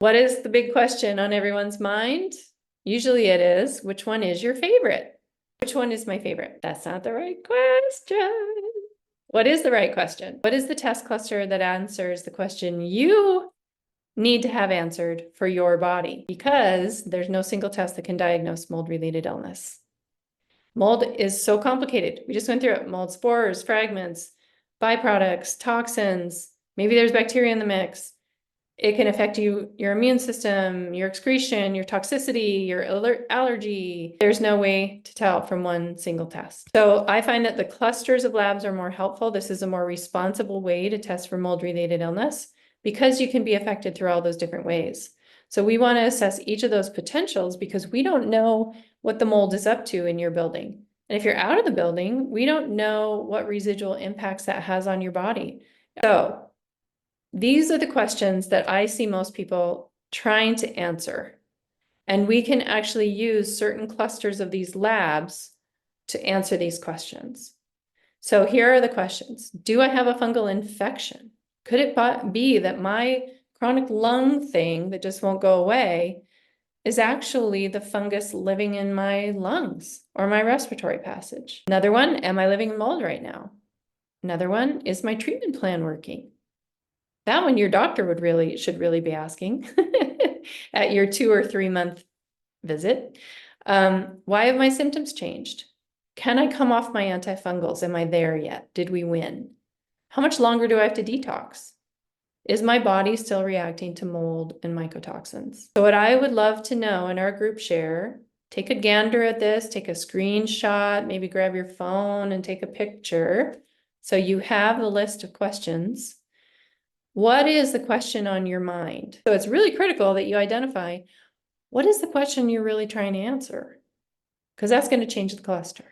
What is the big question on everyone's mind? Usually it is, which one is your favorite? Which one is my favorite? That's not the right question. What is the right question? What is the test cluster that answers the question you need to have answered for your body? Because there's no single test that can diagnose mold-related illness. Mold is so complicated. We just went through it. Mold spores, fragments, byproducts, toxins. Maybe there's bacteria in the mix. It can affect your immune system, your excretion, your toxicity, your allergy. There's no way to tell from one single test. So I find that the clusters of labs are more helpful. This is a more responsible way to test for mold-related illness because you can be affected through all those different ways. So we want to assess each of those potentials because we don't know what the mold is up to in your building. And if you're out of the building, we don't know what residual impacts that has on your body. So these are the questions that I see most people trying to answer. And we can actually use certain clusters of these labs to answer these questions. So here are the questions. Do I have a fungal infection? Could it be that my chronic lung thing that just won't go away is actually the fungus living in my lungs or my respiratory passage? Another one, am I living in mold right now? Another one, is my treatment plan working? That one your doctor should really be asking at your 2 or 3 month visit. Why have my symptoms changed? Can I come off my antifungals? Am I there yet? Did we win? How much longer do I have to detox? Is my body still reacting to mold and mycotoxins? So what I would love to know in our group share, take a gander at this, take a screenshot, maybe grab your phone and take a picture. So you have the list of questions. What is the question on your mind? So it's really critical that you identify what is the question you're really trying to answer, because that's going to change the cluster.